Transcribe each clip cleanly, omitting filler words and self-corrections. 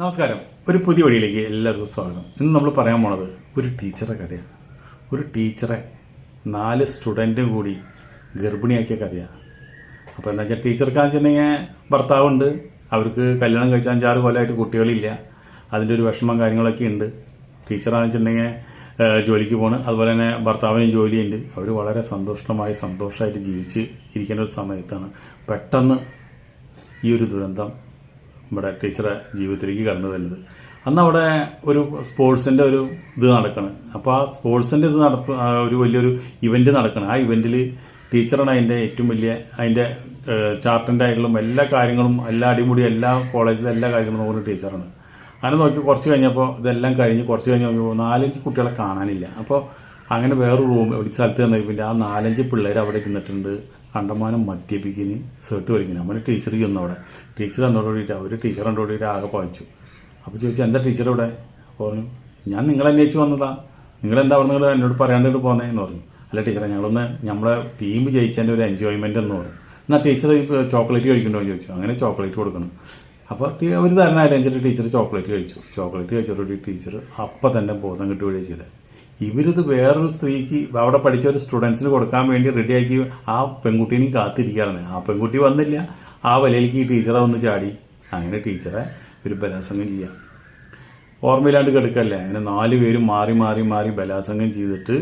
നമസ്കാരം. ഒരു പുതിയ വഴിയിലേക്ക് എല്ലാവർക്കും സ്വാഗതം. ഇന്ന് നമ്മൾ പറയാൻ പോണത് ഒരു ടീച്ചറെ കഥയാണ്. ഒരു ടീച്ചറെ 4 സ്റ്റുഡൻറ്റും കൂടി ഗർഭിണിയാക്കിയ കഥയാണ്. അപ്പോൾ എന്താ വെച്ചാൽ ടീച്ചർക്കാന്ന് വെച്ചിട്ടുണ്ടെങ്കിൽ ഭർത്താവുണ്ട്, അവർക്ക് കല്യാണം കഴിച്ച 5-6 കൊല്ലമായിട്ട് കുട്ടികളില്ല, അതിൻ്റെ ഒരു വിഷമം കാര്യങ്ങളൊക്കെ ഉണ്ട്. ടീച്ചറാണെന്ന് വെച്ചിട്ടുണ്ടെങ്കിൽ ജോലിക്ക് പോകണം, അതുപോലെ തന്നെ ഭർത്താവിനും ജോലിയുണ്ട്. അവർ വളരെ സന്തോഷമായിട്ട് ജീവിച്ച് ഇരിക്കുന്ന ഒരു സമയത്താണ് പെട്ടെന്ന് ഈ ഒരു ദുരന്തം നമ്മുടെ ടീച്ചറെ ജീവിതത്തിലേക്ക് കടന്നു വരുന്നത്. അന്ന് അവിടെ ഒരു സ്പോർട്സിൻ്റെ ഒരു ഇത് നടക്കണം. അപ്പോൾ ആ സ്പോർട്സിൻ്റെ ഇത് ഒരു വലിയൊരു ഇവൻറ്റ് നടക്കണം. ആ ഇവൻറ്റിൽ ടീച്ചറാണ് അതിൻ്റെ ഏറ്റവും വലിയ അതിൻ്റെ ചാർട്ടിൻ്റെ ആയിട്ടുള്ള എല്ലാ കാര്യങ്ങളും, എല്ലാ അടിമുടി, എല്ലാ കോളേജിലെ എല്ലാ കാര്യങ്ങളും നോക്കുന്ന ടീച്ചറാണ്. അങ്ങനെ നോക്കി കുറച്ച് കഴിഞ്ഞപ്പോൾ ഇതെല്ലാം കഴിഞ്ഞ് കുറച്ച് കഴിഞ്ഞ് നോക്കിയപ്പോൾ 4-5 കുട്ടികളെ കാണാനില്ല. അപ്പോൾ അങ്ങനെ വേറൊരു ഒരു സ്ഥലത്ത് ചെന്നപ്പോൾ പിന്നെ ആ 4-5 പിള്ളേർ അവിടെ ഇരുന്നിട്ടുണ്ട്. കണ്ടമാനം മദ്യപിക്കിന്, സെർട്ട് വലിക്കുന്നു. അങ്ങനെ ടീച്ചർ ചെന്നു. അവിടെ ടീച്ചർ എന്നോട് അവർ ടീച്ചർ കണ്ടോടിയിട്ട് ആകെ പഴിച്ചു. അപ്പോൾ ചോദിച്ചു, എന്താ ടീച്ചർ ഇവിടെ? പറഞ്ഞു, ഞാൻ നിങ്ങളെ അന്വേഷിച്ച് വന്നതാ, നിങ്ങളെന്താ അവിടെ നിങ്ങൾ എന്നോട് പറയാണ്ടിട്ട് പോകുന്നതെന്ന് പറഞ്ഞു. അല്ല ടീച്ചറെ, നമ്മളെ ടീം ജയിച്ചതിൻ്റെ ഒരു എൻജോയ്മെൻ്റ് എന്ന് പറഞ്ഞു. എന്നാൽ ടീച്ചർ ചോക്ലേറ്റ് കഴിക്കണ്ടോ എന്ന് ചോദിച്ചു. അങ്ങനെ ചോക്ലേറ്റ് കൊടുക്കണം. അപ്പോൾ അവർ തരണമായില്ലെന്നിട്ട് ടീച്ചർ ചോക്ലേറ്റ് കഴിച്ചോടുകൂടി ടീച്ചർ അപ്പം തന്നെ ബോധം കിട്ടുകയും ചെയ്തത്. ഇവരിത് വേറൊരു സ്ത്രീക്ക് അവിടെ പഠിച്ച ഒരു സ്റ്റുഡൻസിന് കൊടുക്കാൻ വേണ്ടി റെഡിയാക്കി ആ പെൺകുട്ടീനെയും കാത്തിരിക്കുകയാണ്. ആ പെൺകുട്ടി വന്നില്ല. ആ വലയിലേക്ക് ഈ ടീച്ചറെ വന്ന് ചാടി. അങ്ങനെ ടീച്ചറെ ഒരു ബലാത്സംഗം ചെയ്യാം. ഓർമ്മയില്ലാണ്ട് കിടക്കല്ലേ. അങ്ങനെ 4 പേരും മാറി ബലാത്സംഗം ചെയ്തിട്ട്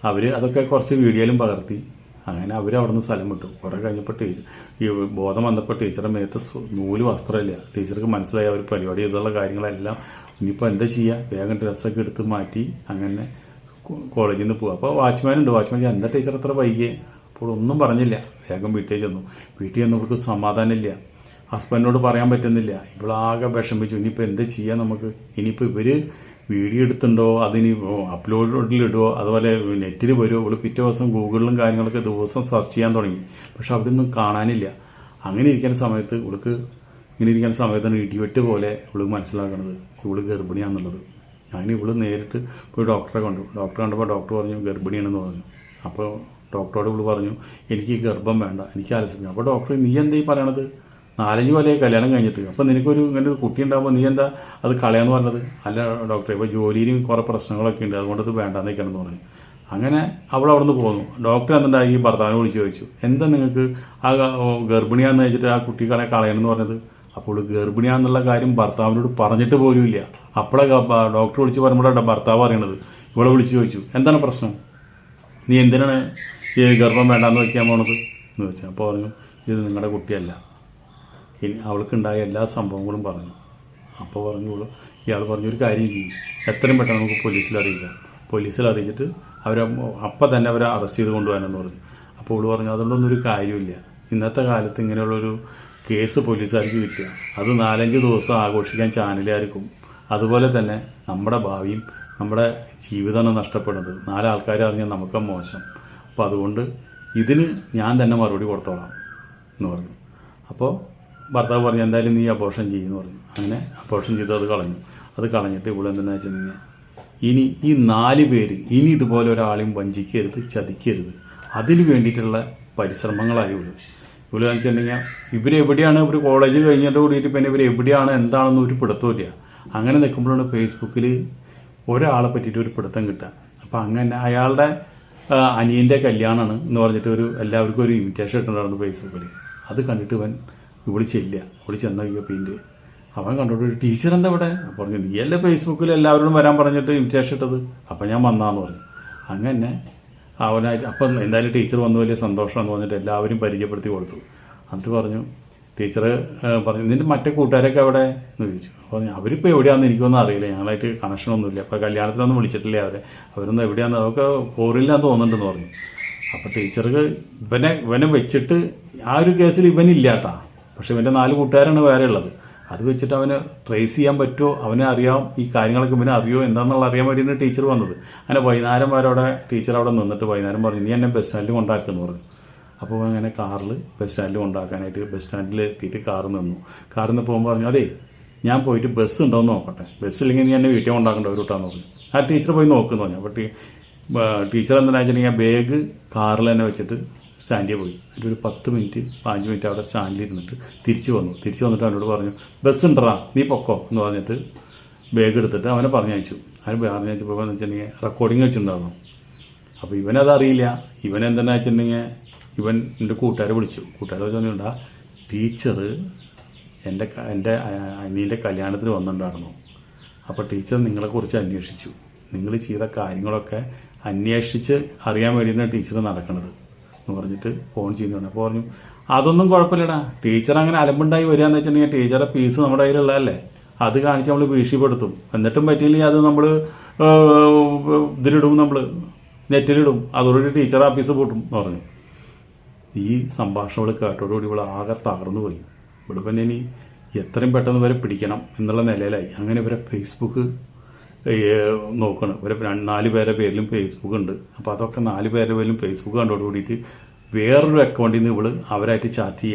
അവർ അതൊക്കെ കുറച്ച് വീഡിയോയിലും പകർത്തി. അങ്ങനെ അവർ അവിടെ നിന്ന് സ്ഥലം വിട്ടു. കുറേ കഴിഞ്ഞപ്പോൾ ഈ ബോധം വന്നപ്പോൾ ടീച്ചറുടെ മേത്ത് നൂല് വസ്ത്രമില്ല. ടീച്ചർക്ക് മനസ്സിലായി അവർ പരിപാടി ചെയ്തുള്ള കാര്യങ്ങളെല്ലാം. ഇനിയിപ്പോൾ എന്താ ചെയ്യുക? വേഗം ഡ്രസ്സൊക്കെ എടുത്ത് മാറ്റി അങ്ങനെ കോളേജിൽ നിന്ന് പോകുക. അപ്പോൾ വാച്ച്മാൻ എന്താ ടീച്ചർ അത്ര വൈകിയേ? അപ്പോൾ ഒന്നും പറഞ്ഞില്ല. വേഗം വീട്ടിൽ ചെന്നവർക്ക് സമാധാനമില്ല. ഹസ്ബൻഡിനോട് പറയാൻ പറ്റുന്നില്ല. ഇവളാകെ വിഷമിച്ചു. ഇനിയിപ്പോൾ എന്താ ചെയ്യുക നമുക്ക്? ഇനിയിപ്പോൾ ഇവർ വീഡിയോ എടുത്തുണ്ടോ, അതിന് അപ്ലോഡിലിടുമോ, അതുപോലെ നെറ്റിൽ വരുമോ? ഇവൾ പിറ്റേ ദിവസം ഗൂഗിളിലും കാര്യങ്ങളൊക്കെ ദിവസം സെർച്ച് ചെയ്യാൻ തുടങ്ങി. പക്ഷെ അവിടെ ഒന്നും കാണാനില്ല. അങ്ങനെ ഇരിക്കുന്ന സമയത്താണ് ഇടിവെട്ട് പോലെ ഇവള് മനസ്സിലാക്കണത് ഇവള് ഗർഭിണിയാണെന്നുള്ളത്. അങ്ങനെ ഇവള് നേരിട്ട് പോയി ഡോക്ടറെ കണ്ടപ്പോൾ ഡോക്ടർ പറഞ്ഞു ഗർഭിണിയാണെന്ന് പറഞ്ഞു. അപ്പോൾ ഡോക്ടറോട് ഇവള് പറഞ്ഞു, എനിക്ക് ഗർഭം വേണ്ട, എനിക്ക് ആലസ്യം. അപ്പോൾ ഡോക്ടർ, നീ എന്താ ഈ പറയണത്? 4-5 കൊല്ലമായി കല്യാണം കഴിഞ്ഞിട്ട്, അപ്പോൾ നിനക്കൊരു ഇങ്ങനെ ഒരു കുട്ടി ഉണ്ടാകുമ്പോൾ നീ എന്താ അത് കളയാന്ന് പറഞ്ഞത്? അല്ല ഡോക്ടറെ, ഇപ്പോൾ ജോലിയിലും കുറേ പ്രശ്നങ്ങളൊക്കെ ഉണ്ട്, അതുകൊണ്ടത് വേണ്ടാന്നൊക്കെയാണെന്ന് പറഞ്ഞു. അങ്ങനെ അവൾ അവിടെ നിന്ന് പോന്നു. ഡോക്ടർ എന്നിട്ട് ഈ ഭർത്താവിനെ വിളിച്ച് ചോദിച്ചു, എന്താ നിങ്ങൾക്ക് ആ ഗർഭിണിയാന്ന് വെച്ചിട്ട് ആ കുട്ടികളെ കളയണമെന്ന് പറഞ്ഞത്? അപ്പോൾ ഗർഭിണിയാന്നുള്ള കാര്യം ഭർത്താവിനോട് പറഞ്ഞിട്ട് പോലുമില്ല. അപ്പോഴെ ഡോക്ടർ വിളിച്ച് പറയുമ്പോഴാണ് ഭർത്താവ് അറിയണത്. ഇവളെ വിളിച്ച് ചോദിച്ചു, എന്താണ് പ്രശ്നം? നീ എന്തിനാണ് ഈ ഗർഭം വേണ്ടാന്ന് വയ്ക്കാൻ പോണത് എന്ന് ചോദിച്ചു. അപ്പോൾ പറഞ്ഞു, ഇത് നിങ്ങളുടെ കുട്ടിയല്ല. ഇനി അവൾക്കുണ്ടായ എല്ലാ സംഭവങ്ങളും പറഞ്ഞു. അപ്പോൾ ഇയാൾ പറഞ്ഞു, ഒരു കാര്യം ചെയ്യും, എത്രയും പെട്ടെന്ന് നമുക്ക് പോലീസിൽ അറിയിച്ചിട്ട് അപ്പം തന്നെ അവരെ അറസ്റ്റ് ചെയ്ത് കൊണ്ടുപോകാനെന്ന് പറഞ്ഞു. അപ്പോൾ ഇവൾ പറഞ്ഞു, അതുകൊണ്ടൊന്നും ഒരു കാര്യമില്ല. ഇന്നത്തെ കാലത്ത് ഇങ്ങനെയുള്ളൊരു കേസ് പോലീസുകാർക്ക് കിട്ടുക, അത് 4-5 ദിവസം ആഘോഷിക്കാൻ ചാനലുകാർക്കും, അതുപോലെ തന്നെ നമ്മുടെ ഭാവിയും നമ്മുടെ ജീവിതമാണ് നഷ്ടപ്പെടുന്നത്. 4 ആൾക്കാർ അറിഞ്ഞാൽ നമുക്ക് മോശം. അപ്പോൾ അതുകൊണ്ട് ഇതിന് ഞാൻ തന്നെ മറുപടി കൊടുത്തോളാം എന്ന് പറഞ്ഞു. അപ്പോൾ ഭർത്താവ് പറഞ്ഞു, എന്തായാലും നീ അബോർഷൻ ചെയ്യുമെന്ന് പറഞ്ഞു. അങ്ങനെ അബോർഷൻ ചെയ്ത് അത് കളഞ്ഞിട്ട് ഇവിടെ എന്തെന്ന് വെച്ചിട്ടുണ്ടെങ്കിൽ ഇനി ഈ 4 പേര് ഇനി ഇതുപോലെ ഒരാളെയും വഞ്ചിക്കരുത്, ചതിക്കരുത്, അതിന് വേണ്ടിയിട്ടുള്ള പരിശ്രമങ്ങളായി ഇവിടെ വെച്ചിട്ടുണ്ടെങ്കിൽ ഇവരെവിടെയാണ്, ഇവർ കോളേജ് കഴിഞ്ഞിട്ട് കൂടിയിട്ട് പിന്നെ ഇവരെവിടെയാണ് എന്താണെന്ന് ഒരു പിടുത്തമില്ല. അങ്ങനെ നിൽക്കുമ്പോഴാണ് ഫേസ്ബുക്കിൽ ഒരാളെ പറ്റിയിട്ട് ഒരു പിടുത്തം കിട്ടുക. അപ്പോൾ അങ്ങനെ അയാളുടെ അനിയൻ്റെ കല്യാണമാണ് എന്ന് പറഞ്ഞിട്ട് എല്ലാവർക്കും ഒരു ഇൻവിറ്റേഷൻ ഇട്ടുണ്ടായിരുന്നു ഫേസ്ബുക്കിൽ. അത് കണ്ടിട്ട് ഇവള് ചെന്നയ്യോ പിന്നെ അവൻ കണ്ടോട്ട്, ടീച്ചർ എന്താ ഇവിടെ? പറഞ്ഞു, നീയല്ലേ ഫേസ്ബുക്കിൽ എല്ലാവരോടും വരാൻ പറഞ്ഞിട്ട് ഇൻവിറ്റേഷൻ ഇട്ടത്, അപ്പം ഞാൻ വന്നാന്ന് പറഞ്ഞു. അങ്ങനെ അവനായിട്ട് അപ്പം എന്തായാലും ടീച്ചർ വന്നു, വലിയ സന്തോഷമെന്ന് പറഞ്ഞിട്ട് എല്ലാവരും പരിചയപ്പെടുത്തി കൊടുത്തു. എന്നിട്ട് പറഞ്ഞു, ടീച്ചർ പറഞ്ഞു, നിൻ്റെ മറ്റേ കൂട്ടുകാരൊക്കെ എവിടെ എന്ന് ചോദിച്ചു. പറഞ്ഞു, അവരിപ്പോൾ എവിടെയാണെന്ന് എനിക്കൊന്നും അറിയില്ല, ഞങ്ങളായിട്ട് കണക്ഷനൊന്നുമില്ല, അപ്പോൾ കല്യാണത്തിനൊന്നും വിളിച്ചിട്ടില്ല അവരൊന്നും എവിടെയാണെന്ന് അതൊക്കെ പോറില്ലാന്ന് തോന്നുന്നുണ്ടെന്ന് പറഞ്ഞു. അപ്പോൾ ടീച്ചർക്ക് ഇവനെ വെച്ചിട്ട് ആ ഒരു കേസിൽ ഇവനില്ല കേട്ടാ, പക്ഷെ ഇവൻ്റെ 4 കൂട്ടുകാരാണ് വേറെ ഉള്ളത്. അത് വെച്ചിട്ട് അവന് ട്രേസ് ചെയ്യാൻ പറ്റുമോ, അവനെ അറിയാം, ഈ കാര്യങ്ങളൊക്കെ ഇവനെ അറിയോ എന്താണെന്നുള്ള അറിയാൻ വേണ്ടിയാണ് ടീച്ചർ വന്നത്. അങ്ങനെ വൈകുന്നേരം വരെ ടീച്ചർ അവിടെ നിന്നിട്ട് വൈകുന്നേരം പറഞ്ഞു, നീ എന്നെ ബസ് സ്റ്റാൻഡിൽ കൊണ്ടാക്കുമെന്ന് പറഞ്ഞു. അപ്പോൾ അങ്ങനെ കാറിൽ ബസ് സ്റ്റാൻഡിൽ കൊണ്ടാക്കാനായിട്ട് ബസ് സ്റ്റാൻഡിൽ എത്തിയിട്ട് കാറിൽ നിന്ന് പോകുമ്പോൾ പറഞ്ഞു, അതേ ഞാൻ പോയിട്ട് ബസ് ഉണ്ടോ എന്ന് നോക്കട്ടെ, ബസ് ഇല്ലെങ്കിൽ നീ എന്നെ വീട്ടിൽ കൊണ്ടാക്കേണ്ട ഒരു കൂട്ടാന്ന് പറഞ്ഞു. ആ ടീച്ചർ പോയി നോക്കുമെന്ന് പറഞ്ഞു. അപ്പോൾ ടീച്ചർ എന്താണെന്ന് വെച്ചിട്ടുണ്ടെങ്കിൽ ബാഗ് കാറിൽ തന്നെ വെച്ചിട്ട് സ്റ്റാൻഡിൽ പോയി. ഒരു 10 മിനിറ്റ് 5 മിനിറ്റ് അവിടെ സ്റ്റാൻഡിൽ ഇരുന്നിട്ട് തിരിച്ചു വന്നിട്ട് അവനോട് പറഞ്ഞു ബസ് ഉണ്ടറാ നീ പൊക്കോ എന്ന് പറഞ്ഞിട്ട് ബാഗ് എടുത്തിട്ട് അവനെ പറഞ്ഞയച്ചു. അവൻ പറഞ്ഞയച്ചപ്പോൾ എന്ന് വെച്ചിട്ടുണ്ടെങ്കിൽ റെക്കോർഡിങ് വെച്ചിട്ടുണ്ടായിരുന്നു. അപ്പോൾ ഇവനതറിയില്ല. ഇവനെന്താണെന്ന് വെച്ചിട്ടുണ്ടെങ്കിൽ ഇവൻ എൻ്റെ കൂട്ടുകാരെ വിളിച്ചു. കൂട്ടുകാരെ വെച്ചിട്ടുണ്ടാ ടീച്ചർ എൻ്റെ അനിയൻ്റെ കല്യാണത്തിന് വന്നിട്ടുണ്ടായിരുന്നു. അപ്പോൾ ടീച്ചർ നിങ്ങളെക്കുറിച്ച് അന്വേഷിച്ചു. നിങ്ങൾ ചെയ്ത കാര്യങ്ങളൊക്കെ അന്വേഷിച്ച് അറിയാൻ വേണ്ടിയിട്ടാണ് ടീച്ചർ നടക്കുന്നത് എന്ന് പറഞ്ഞിട്ട് ഫോൺ ചെയ്യുന്നുണ്ട്. അപ്പോൾ പറഞ്ഞു അതൊന്നും കുഴപ്പമില്ലടാ, ടീച്ചർ അങ്ങനെ അലമ്പുണ്ടായി വരികയെന്ന് വെച്ചിട്ടുണ്ടെങ്കിൽ ടീച്ചറെ ഫീസ് നമ്മുടെ കയ്യിലുള്ളതല്ലേ, അത് കാണിച്ച് നമ്മൾ ഭീഷണിപ്പെടുത്തും. എന്നിട്ടും പറ്റിയില്ലെങ്കിൽ അത് നമ്മൾ ഇതിലിടും, നമ്മൾ നെറ്റിലിടും, അതോടുകൂടി ടീച്ചർ ഓഫീസ് പൂട്ടും എന്ന് പറഞ്ഞു. ഈ സംഭാഷണം കേട്ടോടുകൂടി ഇവൾ ആകെ തകർന്നു പോയി. ഇവിടെ പിന്നെ ഇനി എത്രയും പെട്ടെന്ന് ഇവരെ പിടിക്കണം എന്നുള്ള നിലയിലായി. അങ്ങനെ ഇവരെ ഫേസ്ബുക്ക് നോക്കണം. ഇവരെ 4 പേരുടെ പേരിലും ഫേസ്ബുക്ക് ഉണ്ട്. അപ്പോൾ അതൊക്കെ 4 പേരുടെ പേരിലും ഫേസ്ബുക്ക് കണ്ടോട് കൂടിയിട്ട് വേറൊരു അക്കൗണ്ടിൽ നിന്ന് ഇവൾ അവരായിട്ട് ചാറ്റ്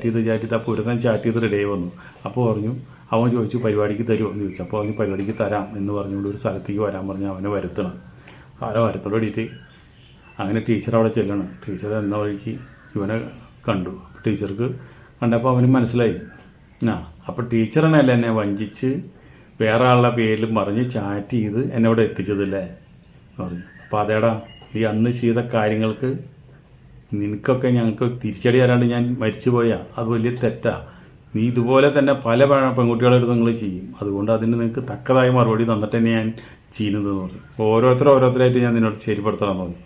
ചെയ്ത് അപ്പോൾ ഒരു തന്നെ ചാറ്റ് ചെയ്ത് റെഡി ആയി വന്നു. അപ്പോൾ പറഞ്ഞു, അവൻ ചോദിച്ചു പരിപാടിക്ക് തരുമോ എന്ന് ചോദിച്ചു. അപ്പോൾ അവന് പരിപാടിക്ക് തരാം എന്ന് പറഞ്ഞുകൊണ്ട് ഒരു സ്ഥലത്തേക്ക് വരാൻ പറഞ്ഞ് അവനെ വരുത്തണം. അവനെ വരത്തോട് കൂടിയിട്ട് അങ്ങനെ ടീച്ചർ അവിടെ ചെല്ലണം. ടീച്ചർ എന്ന വഴിക്ക് ഇവനെ കണ്ടു. ടീച്ചർക്ക് കണ്ടപ്പോൾ അവന് മനസ്സിലായി, അപ്പോൾ ടീച്ചറിനല്ല എന്നെ വഞ്ചിച്ച് വേറെ ആളുടെ പേരിൽ പറഞ്ഞ് ചാറ്റ് ചെയ്ത് എന്നെ ഇവിടെ എത്തിച്ചതല്ലേ എന്ന് പറഞ്ഞു. അപ്പോൾ അതേടാ, ഈ അന്ന് ചെയ്ത കാര്യങ്ങൾക്ക് നിനക്കൊക്കെ ഞങ്ങൾക്ക് തിരിച്ചടി തരാണ്ട് ഞാൻ മരിച്ചു പോയാൽ അത് വലിയ തെറ്റാണ്. നീ ഇതുപോലെ തന്നെ പല പെൺകുട്ടികളെടുത്ത് നിങ്ങൾ ചെയ്യും. അതുകൊണ്ട് അതിന് നിങ്ങൾക്ക് തക്കതായ മറുപടി തന്നിട്ട് തന്നെ ഞാൻ ചെയ്യുന്നതെന്ന് പറഞ്ഞു. ഓരോരുത്തരായിട്ട് ഞാൻ നിന്നോട് ശരിപ്പെടുത്തണമെന്ന് പറഞ്ഞു.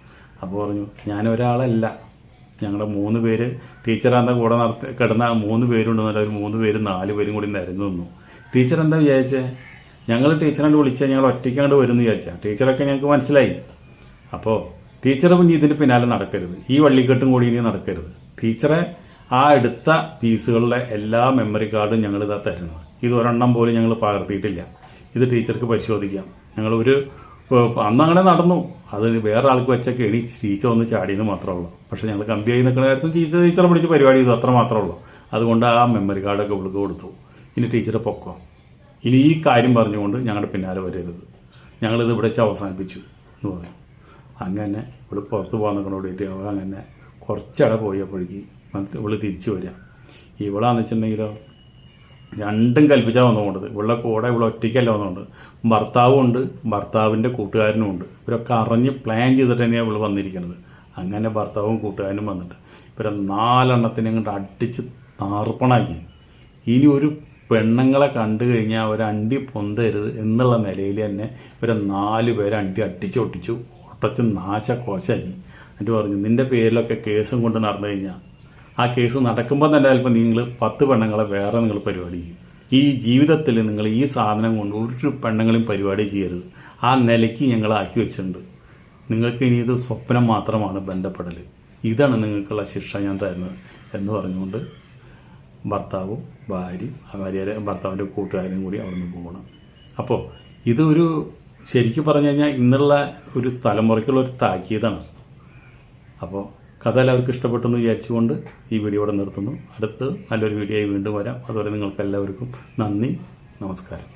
അപ്പോൾ പറഞ്ഞു ഞാൻ ഒരാളല്ല, ഞങ്ങളുടെ 3 പേര് ടീച്ചറാന്താ കൂടെ കിടന്ന 3 പേരുണ്ടെന്നല്ല, ഒരു 3 പേരും 4 പേരും കൂടി നിരന്നു നിന്നു. ടീച്ചർ എന്താ വിചാരിച്ചേ, ഞങ്ങൾ ടീച്ചറാണ്ട് വിളിച്ചാൽ ഞങ്ങൾ ഒറ്റയ്ക്കാണ്ട് വരുമെന്ന് വിചാരിച്ചാൽ. ടീച്ചറൊക്കെ ഞങ്ങൾക്ക് മനസ്സിലായി. അപ്പോൾ ടീച്ചർ പിന്നെ ഇതിൻ്റെ പിന്നാലെ നടക്കരുത്, ഈ വള്ളിക്കെട്ടും കൂടി ഇനി നടക്കരുത്. ടീച്ചറെ ആ എടുത്ത പീസുകളിലെ എല്ലാ മെമ്മറി കാർഡും ഞങ്ങളിതാ തരണം. ഇത് ഒരെണ്ണം പോലും ഞങ്ങൾ പകർത്തിയിട്ടില്ല. ഇത് ടീച്ചർക്ക് പരിശോധിക്കാം. ഞങ്ങളൊരു അന്നങ്ങനെ നടന്നു, അത് വേറെ ആൾക്ക് വെച്ചൊക്കെ എണി ടീച്ചർ ഒന്ന് ചാടിയെന്ന് മാത്രമേ ഉള്ളൂ. പക്ഷേ ഞങ്ങൾ കമ്പിയായി നിൽക്കുന്ന കാര്യത്തിൽ ടീച്ചറെ പിടിച്ച് പരിപാടി ചെയ്തു, അത്ര മാത്രമേ ഉള്ളൂ. അതുകൊണ്ട് ആ മെമ്മറി കാർഡൊക്കെ ഇവൾക്ക് കൊടുത്തു. ഇനി ടീച്ചറെ പൊക്കോ, ഇനി ഈ കാര്യം പറഞ്ഞുകൊണ്ട് ഞങ്ങളുടെ പിന്നാലെ വരരുത്, ഞങ്ങളിത് ഇവിടെ വെച്ച് അവസാനിപ്പിച്ചു എന്ന് പറഞ്ഞു. അങ്ങനെ ഇവിടെ പുറത്ത് പോകാൻ നിൽക്കണോടിയിട്ട് അവൾ അങ്ങനെ കുറച്ചട പോയപ്പോഴേക്ക് ഇവള് തിരിച്ചു വരിക. ഇവളാന്ന് വെച്ചിട്ടുണ്ടെങ്കിലോ രണ്ടും കൽപ്പിച്ചാൽ വന്നുകൊണ്ടത്. ഇവളുടെ കൂടെ ഇവൾ ഒറ്റയ്ക്കല്ല വന്നുകൊണ്ട് ഭർത്താവും ഉണ്ട്, ഭർത്താവിൻ്റെ കൂട്ടുകാരനും ഉണ്ട്. ഇവരൊക്കെ അറിഞ്ഞ് പ്ലാൻ ചെയ്തിട്ട് തന്നെയാണ് ഇവൾ വന്നിരിക്കുന്നത്. അങ്ങനെ ഭർത്താവും കൂട്ടുകാരനും വന്നിട്ട് ഇവരെ 4 എണ്ണത്തിനെ അങ്ങോട്ട് അടിച്ച് താർപ്പണാക്കി. ഇനി ഒരു പെണ്ണുങ്ങളെ കണ്ടു കഴിഞ്ഞാൽ ഒരണ്ടി പൊന്തരുത് എന്നുള്ള നിലയിൽ തന്നെ ഇവരെ 4 പേരെ അടിച്ചൊട്ടിച്ചു നാശകോശാക്കി. എന്നിട്ട് പറഞ്ഞു നിൻ്റെ പേരിലൊക്കെ കേസും കൊണ്ട് നടന്നു കഴിഞ്ഞാൽ ആ കേസ് നടക്കുമ്പോൾ തന്നെ ചിലപ്പോൾ നിങ്ങൾ 10 പെണ്ണുങ്ങളെ വേറെ നിങ്ങൾ പരിപാടി ചെയ്യും. ഈ ജീവിതത്തിൽ നിങ്ങൾ ഈ സാധനം കൊണ്ട് ഒരു പെണ്ണുങ്ങളെയും പരിപാടി ചെയ്യരുത്. ആ നിലയ്ക്ക് ഞങ്ങളാക്കി വെച്ചിട്ടുണ്ട്. നിങ്ങൾക്ക് ഇനി ഇത് സ്വപ്നം മാത്രമാണ് ബന്ധപ്പെടൽ. ഇതാണ് നിങ്ങൾക്കുള്ള ശിക്ഷ ഞാൻ തരുന്നത് എന്ന് പറഞ്ഞുകൊണ്ട് ഭർത്താവും ഭാര്യയും ഭർത്താവിൻ്റെ കൂട്ടുകാരും കൂടി അവിടെ നിന്ന് പോകണം. അപ്പോൾ ഇതൊരു ശരിക്കും പറഞ്ഞു കഴിഞ്ഞാൽ ഇന്നുള്ള ഒരു തലമുറയ്ക്കുള്ള ഒരു താക്കീതാണ്. അപ്പോൾ കഥ എല്ലാവർക്കും ഇഷ്ടപ്പെട്ടെന്ന് വിചാരിച്ചുകൊണ്ട് ഈ വീഡിയോ ഇവിടെ നിർത്തുന്നു. അടുത്ത് നല്ലൊരു വീഡിയോ ആയി വീണ്ടും വരാം. അതുവരെ നിങ്ങൾക്ക് എല്ലാവർക്കും നന്ദി, നമസ്കാരം.